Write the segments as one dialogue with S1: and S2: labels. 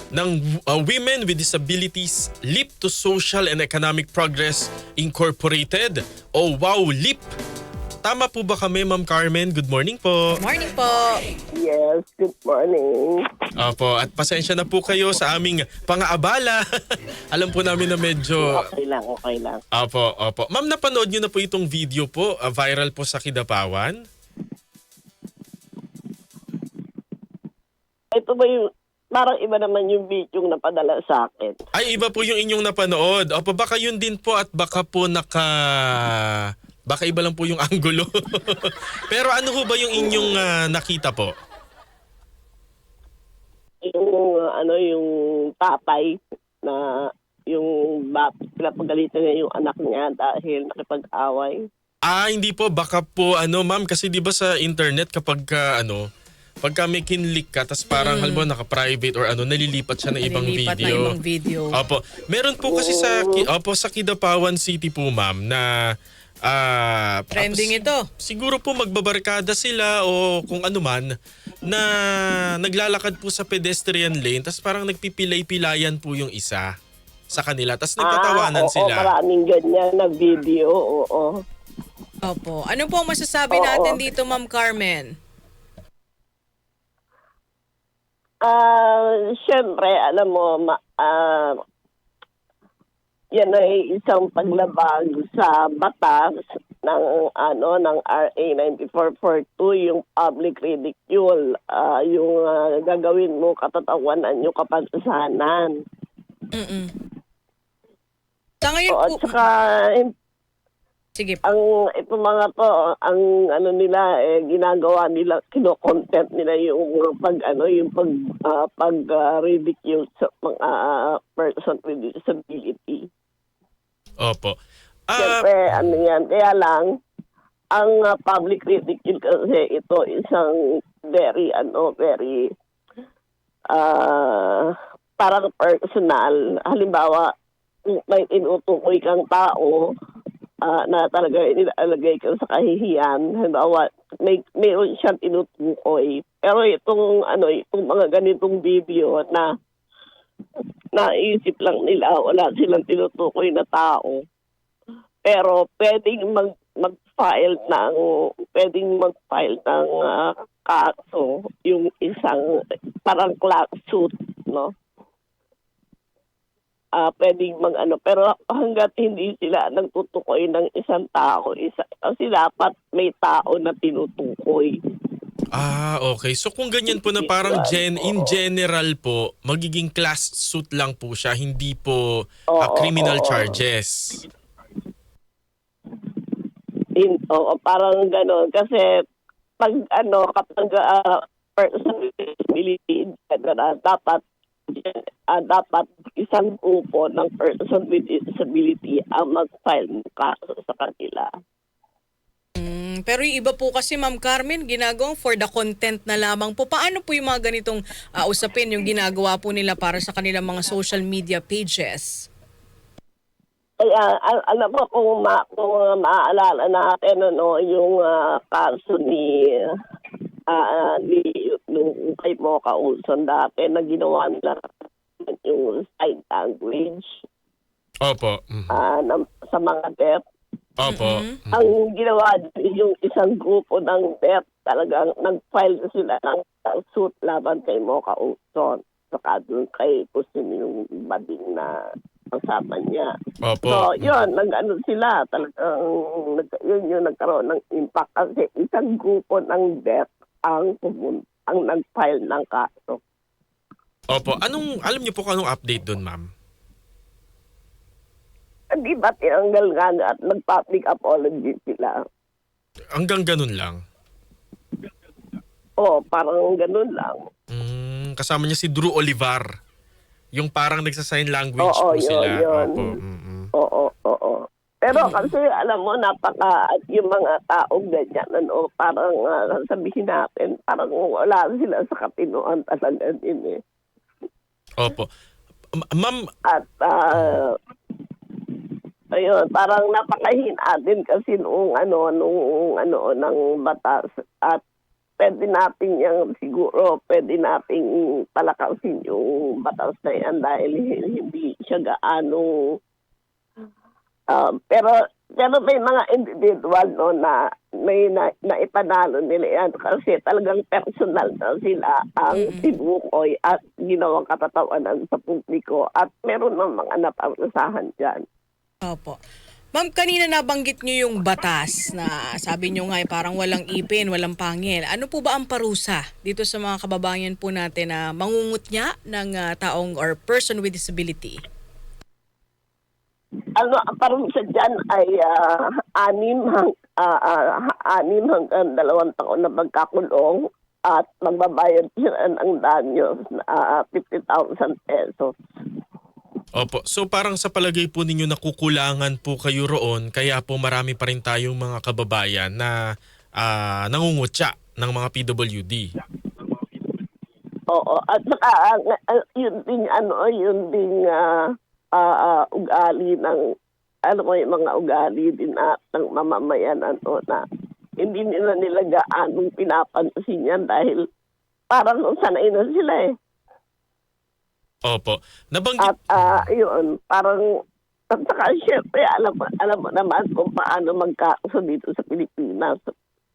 S1: ng Women with Disabilities Leap to Social and Economic Progress Incorporated o WOW LEAP. Tama po ba kami, Ma'am Carmen? Good morning po.
S2: Morning po.
S3: Yes, good morning.
S1: Opo, at pasensya na po kayo sa aming pang-aabala. Alam po namin na medyo...
S3: Okay lang, okay lang.
S1: Opo. Ma'am, napanood niyo na po itong video po, viral po sa Kidapawan?
S3: Ito ba yung, parang iba naman yung video na napadala sa akin.
S1: Ay, iba po yung inyong napanood. Opo, baka yun din po at baka po baka iba lang po yung angulo. Pero ano ho ba yung inyong nakita po?
S3: Yung tatay na yung pinapagalitan niya yung anak niya dahil nakipag-away.
S1: Hindi po. Baka po, ma'am, kasi di ba sa internet kapag pagka may kinlik ka, tas parang halimbawa naka-private or nalilipat siya ng ibang
S2: Nililipat
S1: video.
S2: na ibang video.
S1: Opo. Meron po kasi sa Kidapawan City po, ma'am, na
S2: Trending ito.
S1: siguro po magbabarkada sila o kung ano man na naglalakad po sa pedestrian lane tas parang nagpipilay-pilayan po yung isa sa kanila tas nagtatawanan
S3: Oo,
S1: sila.
S3: maraming ganyan na video, oo.
S2: Opo. Ano po ang masasabi
S3: Oo.
S2: natin dito, Ma'am Carmen?
S3: Siyempre, alam mo, yan ay isang paglabag sa batas ng ng RA 9442, yung public ridicule, yung gagawin mo katatawanan yung kapansanan.
S2: Sa ngayon
S3: At
S2: po...
S3: saka
S2: Sige po.
S3: ang itong mga to, ang nila ginagawa nila, kino-content nila yung pag ridicule sa mga person with disability.
S1: Opo.
S3: Siyempre, yan. Kaya lang, ang public ridicule kasi ito isang very parang personal. Halimbawa, kung may inutukoy kang tao na talaga inilalagay ka sa kahihiyan, halimbawa, mayroon siyang tinutukoy. Pero itong mga ganitong video na naisip lang nila, wala silang tinutukoy na tao. Pero pwedeng mag-file ng kaso yung isang parang class suit, no? Pwedeng pero hangga't hindi sila nagtutukoy ng isang tao, kasi dapat may tao na tinutukoy.
S1: Okay. So kung ganyan po na parang in general po, magiging class suit lang po siya, hindi po criminal charges.
S3: Parang gano'n. Kasi kapag person with disability, dapat isang grupo ng person with disability ang mag-file ng kaso sa kanila.
S2: Pero yung iba po kasi, Ma'am Carmen, ginagawang for the content na lamang po. Paano po yung mga ganitong usapin yung ginagawa po nila para sa kanilang mga social media pages?
S3: Kaya alam mo kung maaalala natin yung kaso ni nung kay Mocha Olson dati na ginawa nila yung sign language
S1: Opo.
S3: sa mga deaf.
S1: Opo.
S3: Ang ginawa yung isang grupo ng deaf, talagang nag-file sila ng suit laban kay Mocha Olson. Saka doon kay Kusini yung bading na kasama niya.
S1: Opo.
S3: So, yun, sila, talagang, yun yung nagkaroon ng impact kasi isang grupo ng deaf ang nag-file ng kaso.
S1: Opo. Alam niyo po kung anong update doon, ma'am?
S3: Di ba tinanggal nga na at nag-public apology sila?
S1: Hanggang ganun lang?
S3: Parang ganun lang.
S1: Kasama niya si Drew Olivar. Yung parang nagsa-sign language po
S3: yun,
S1: sila.
S3: yun.
S1: Opo.
S3: Oo. Pero kasi alam mo, at yung mga taong ganyan, parang sabihin natin, parang wala sila sa katinuan talaga din eh.
S1: Opo. Ma'am,
S3: At ayun, parang napakahina din kasi nung ng batas at pwede natin yung siguro, pwede nating palakasin yung batas na yan dahil hindi siya gaano. Pero may mga individual no na may naipanalo nila yan kasi talagang personal na sila ang tinukoy at ginawang katatawanan sa publiko at meron ng mga naparusahan dyan.
S2: Opo. Ma'am, kanina nabanggit niyo yung batas na sabi niyo nga parang walang ipin, walang pangil. Ano po ba ang parusa dito sa mga kababayan po natin na mangungutya ng taong or person with disability?
S3: Ang parusa dyan ay 6 hanggang 2 taon na magkakulong at magbabayad sila ng danyos na 50,000 pesos.
S1: Opo. So parang sa palagay po ninyo nakukulangan po kayo roon kaya po marami pa rin tayong mga kababayan na nangungutya ng mga PWD.
S3: Oo. At saka yun ding ugali ng yung mga ugali din ng mamamayan na hindi nila gaanong pinapansin yan dahil parang sanay na sila eh.
S1: Opo. Nabanggit
S3: Yun, parang at saka syempre alam mo naman kung paano magkakaso dito sa Pilipinas.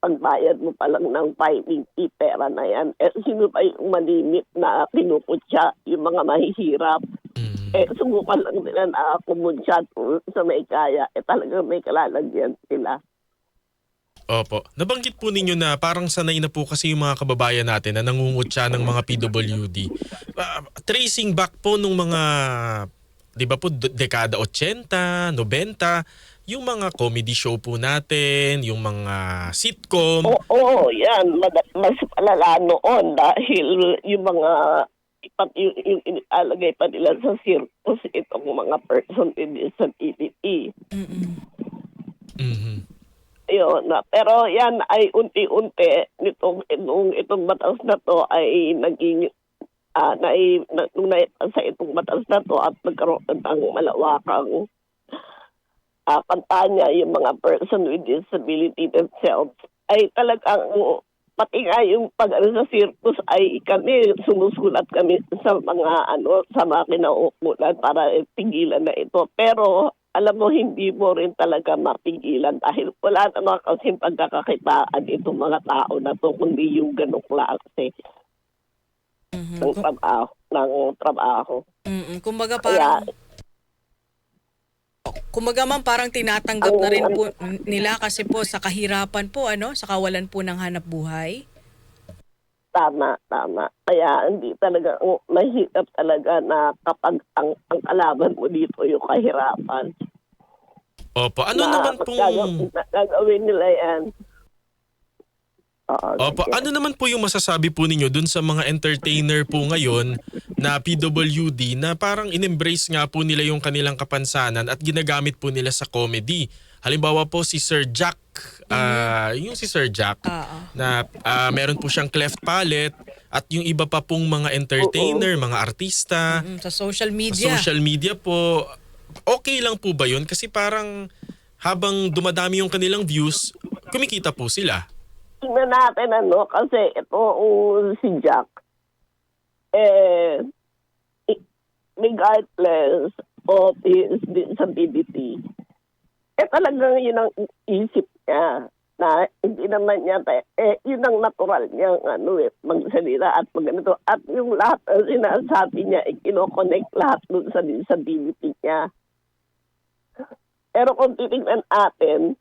S3: Pagbayad mo pa lang ng filing fee, pera na yan. Sino pa yung malimit na pinuputya, yung mga mahihirap? Subukan lang nila na kumutya sa may kaya. Talagang may kalalagyan sila.
S1: Opo. Nabanggit po ninyo na parang sanay na po kasi yung mga kababayan natin na nangungutya ng mga PWD. Tracing back po nung mga, di ba po, dekada 80, 90, yung mga comedy show po natin, yung mga sitcom.
S3: Oo, yan. Mas palala noon dahil yung mga yung inalagay pa nila sa circus itong mga person with disability. Yun, pero yan ay unti-unti itong batas na to ay naging nung naipasa itong batas na to at nagkaroon ng malawakang kampanya yung mga person with disability themselves ay talagang pati nga yung pag sa circus ay kami sumusulat kami sa mga sa mga kinauukulan para tigilan na ito, pero alam mo, hindi mo rin talaga mapigilan dahil wala naman kasing pagkakakitaan itong mga tao na to kundi yung ganong klase ng trabaho.
S2: Kumbaga parang ma'am, parang tinatanggap na rin po nila kasi po sa kahirapan po, sa kawalan po ng hanap buhay.
S3: Tama. Kaya hindi talaga, mahirap talaga na kapag ang kalaban mo dito yung kahirapan.
S1: Opo. Ano naman pong...
S3: Gagawin nila yan.
S1: Opo. Ano naman po yung masasabi po ninyo dun sa mga entertainer po ngayon na PWD na parang in-embrace nga po nila yung kanilang kapansanan at ginagamit po nila sa comedy? Halimbawa po si Sir Jack, yung si Sir Jack na meron po siyang cleft palate at yung iba pa pong mga entertainer, mga artista.
S2: Sa social media.
S1: Sa social media po, okay lang po ba yun? Kasi parang habang dumadami yung kanilang views, kumikita po sila.
S3: Tingnan natin kasi ito si Jack, regardless of his disability, talagang yun ang isip niya na hindi naman niya, yun ang natural niya magsalita at magganito. At yung lahat ng sinasabi niya, kinoconnect lahat dun sa disability niya. Pero kung titignan natin,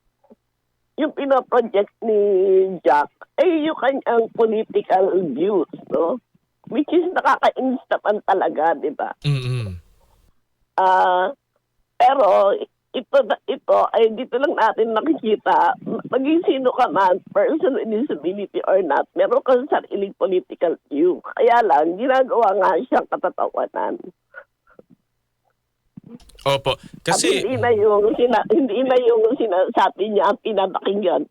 S3: yung pinoproject ni Jack ay yung kanyang political views, no? Which is nakaka-instapan talaga, di ba? Pero ito ay dito lang natin nakikita, maging sino ka man, person with disability or not, meron kang sariling political view. Kaya lang, ginagawa nga siyang katatawanan.
S1: Opo. Kasi...
S3: At hindi na yung sinasabi niya ang pinapakinggan,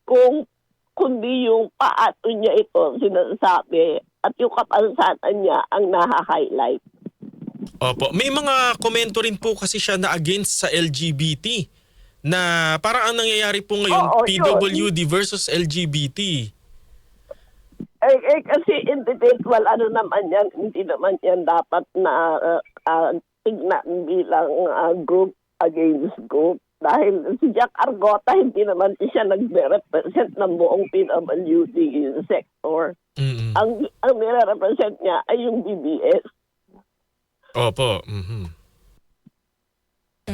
S3: kundi yung paano niya ito sinasabi at yung kapansanan niya ang naha-highlight.
S1: Opo. May mga komento rin po kasi siya na against sa LGBT na parang ang nangyayari po ngayon, PWD versus LGBT.
S3: Kasi individual, ano naman yan, hindi naman yan dapat na tignan bilang group against group. Dahil si Jack Argota, hindi naman siya nagre-represent ng buong PWD sector.
S1: Mm-mm.
S3: Ang nire-represent niya ay yung BBS.
S1: Opo. Mhm.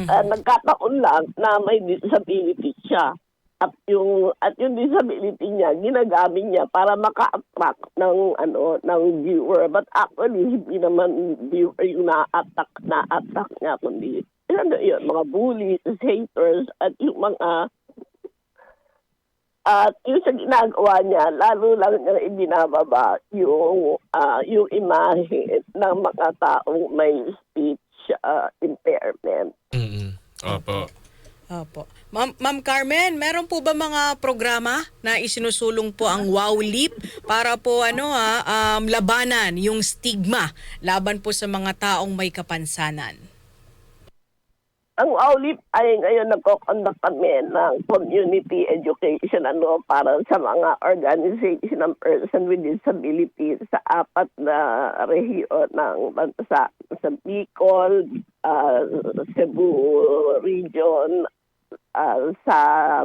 S3: Nagkataon lang na may disability siya. At yung disability niya ginagamit niya para maka-attract ng viewer, but actually hindi naman viewer yung na-attack niya, kundi yun, mga bullies, haters, at yung mga yung sa ginagawa niya, lalo lang niya ibinababa yung imahe ng mga taong may speech impairment.
S1: Mm-mm. Opo.
S2: Opo. Ma'am Carmen, meron po ba mga programa na isinusulong po ang Wow Leap para po labanan yung stigma laban po sa mga taong may kapansanan?
S3: Ang WOWLIP ay ngayon nagko-conduct kami ng community education para sa mga organization ng person with disabilities sa 4 na rehiyon ng bansa. Sa Bicol, Cebu region, sa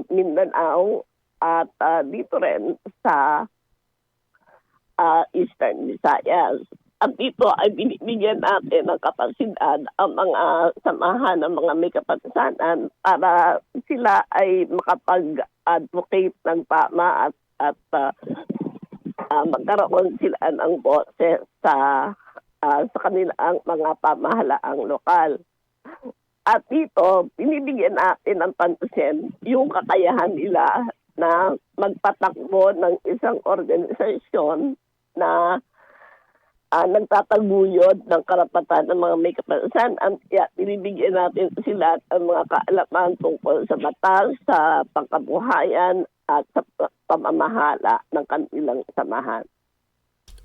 S3: Mindanao, at dito rin sa Eastern Visayas. At dito ay binibigyan natin ng kapasidad ang mga samahan ng mga may kapansanan para sila ay makapag-advocate ng tama at magkaroon sila ng boses sa kanilang mga pamahalaang lokal. At dito, binibigyan natin ng pansin yung kakayahan nila na magpatakbo ng isang organisasyon na nagtataguyod ng karapatan ng mga may kapansanan. Kaya binibigyan natin sila ang mga kaalaman tungkol sa batas, sa pangkabuhayan at sa pamamahala ng kanilang samahan.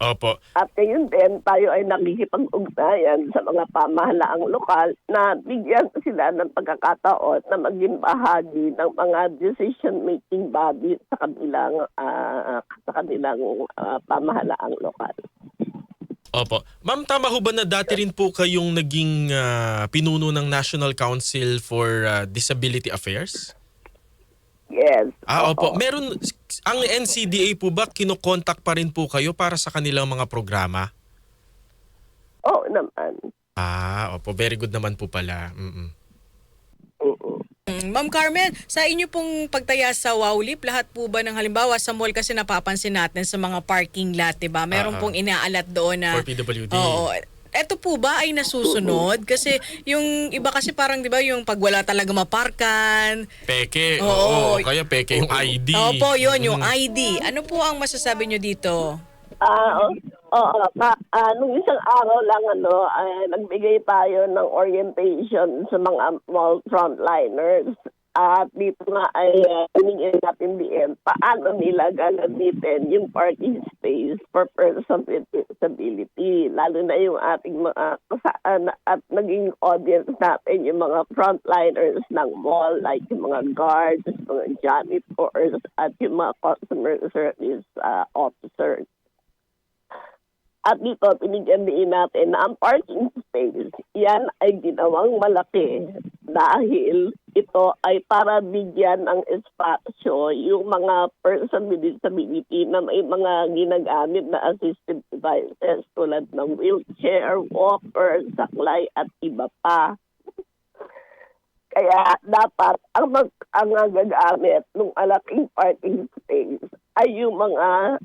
S1: Opo.
S3: At ngayon din, tayo ay nakikipag-ugnayan sa mga pamahalaang lokal na bigyan sila ng pagkakataon na maging bahagi ng mga decision-making body sa kanilang pamahalaang lokal.
S1: Opo. Ma'am, tama ho ba na dati rin po kayong naging pinuno ng National Council for Disability Affairs?
S3: Yes.
S1: Opo. Meron, ang NCDA po ba kinokontak pa rin po kayo para sa kanilang mga programa?
S3: Oo naman.
S1: Opo. Very good naman po pala. Mm-mm.
S2: Ma'am Carmen, sa inyo pong pagtaya sa Wow Leap, lahat po ba ng halimbawa sa mall kasi napapansin natin sa mga parking lot, diba? Meron pong inaalat doon na...
S1: For PWD.
S2: Oo. Eto po ba ay nasusunod? Kasi yung iba kasi parang 'di ba yung pag wala talaga maparkan.
S1: Peke.
S2: Oo.
S1: Kaya peke yung ID.
S2: Opo, yun, yung ID. Ano po ang masasabi nyo dito?
S3: Nung isang araw lang nagbigay tayo ng orientation sa mga mall frontliners. At dito nga ay hiningin natin din paano nila gagamitin yung parking space for persons with disability. Lalo na yung ating mga at naging audience natin yung mga frontliners ng mall like yung mga guards, mga janitors at yung mga customer service officers. At dito, pinigyan din natin na ang parking space, yan ay ginawang malaki dahil ito ay para bigyan ng espasyo yung mga person with disability na may mga ginagamit na assistive devices tulad ng wheelchair, walker, saklay at iba pa. Kaya dapat ang gagamit ng malaking parking space ay yung mga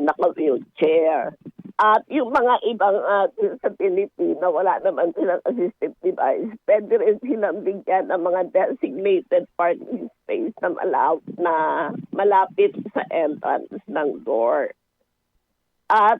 S3: naka-wheelchair. At yung mga ibang disability na wala naman silang assistive device, pwede rin silang bigyan ng mga designated parking space na malapit sa entrance ng door. At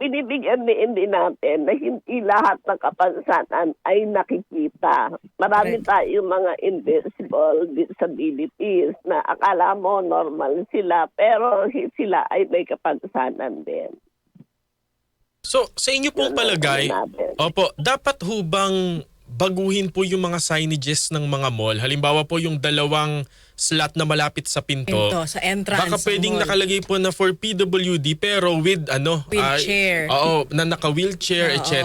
S3: pinibigyan din natin na hindi lahat ng kapansanan ay nakikita. Marami tayong mga invisible disabilities na akala mo normal sila pero sila ay may kapansanan din.
S1: So, sa inyo pong palagay, dapat hubang baguhin po yung mga signages ng mga mall. Halimbawa po yung dalawang slot na malapit sa pinto.
S2: Sa entrance.
S1: Baka
S2: ng
S1: pwedeng
S2: mall.
S1: nakalagay po na for PWD pero with
S2: Wheelchair.
S1: na naka-wheelchair,
S2: Oo.
S1: etc.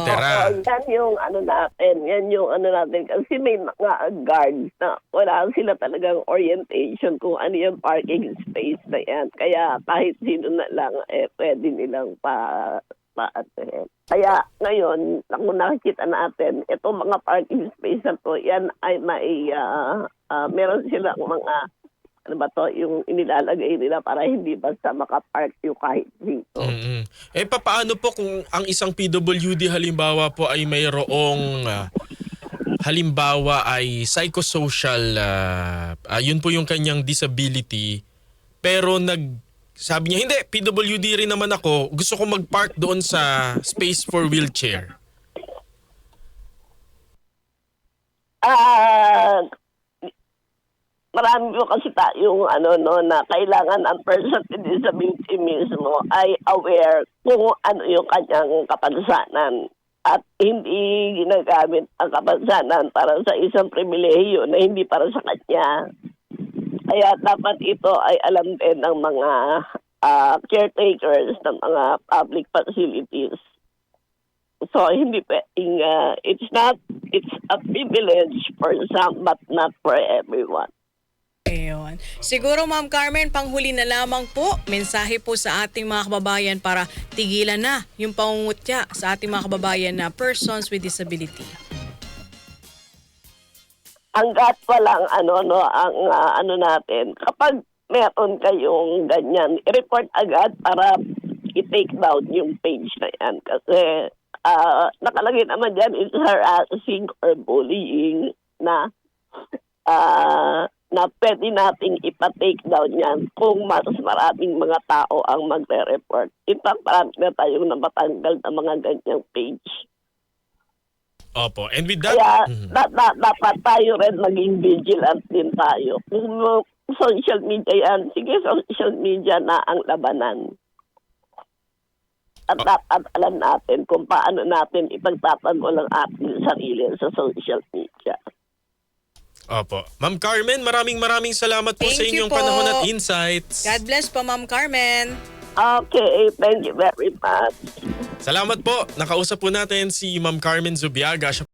S3: Yan yung ano natin. Kasi may mga guards na wala sila talagang orientation kung ano yung parking space na yan. Kaya kahit sino na lang, pwede nilang pa-attend. Kaya ngayon, kung nakikita natin, itong mga parking space na to, yan ay meron silang mga, ano ba to, yung inilalagay nila para hindi basta makapark yung kahit dito.
S1: Mm-mm. Papaano po kung ang isang PWD halimbawa po ay mayroong halimbawa ay psychosocial, yun po yung kanyang disability, pero sabi niya, hindi, PWD rin naman ako, gusto ko mag-park doon sa space for wheelchair.
S3: Marami po kasi tayong na kailangan ang person with disability mismo ay aware kung ano yung kanyang kapansanan at hindi ginagamit ang kapansanan para sa isang pribilehiyo na hindi para sa kanya. Kaya dapat ito ay alam din ng mga caretakers ng mga public facilities. So hindi pwedeng, it's a privilege for some but not for everyone.
S2: Ayun. Siguro Ma'am Carmen, panghuli na lamang po, mensahe po sa ating mga kababayan para tigilan na yung pangungutya sa ating mga kababayan na persons with disability.
S3: Hanggat walang ang natin, kapag meron kayong ganyan, i-report agad para i-take down yung page na yan. Kasi nakalagay naman dyan is harassing or bullying na pwede nating ipa-take down yan kung mas maraming mga tao ang magre-report. In fact, marami na tayong namatanggal ng mga ganyang page.
S1: Opo. And with that,
S3: Kaya dapat tayo rin maging vigilant din tayo. Kung social media yan, sige, social media na ang labanan. At dapat alam natin kung paano natin ipagtatanggol ang ating sarili sa social media.
S1: opo. Ma'am Carmen, maraming salamat po
S2: Thank
S1: sa
S2: you
S1: inyong
S2: po.
S1: panahon at insights.
S2: God bless po Ma'am Carmen.
S3: Okay, thank you very much.
S1: Salamat po. Nakausap po natin si Ma'am Carmen Zubiaga. Siya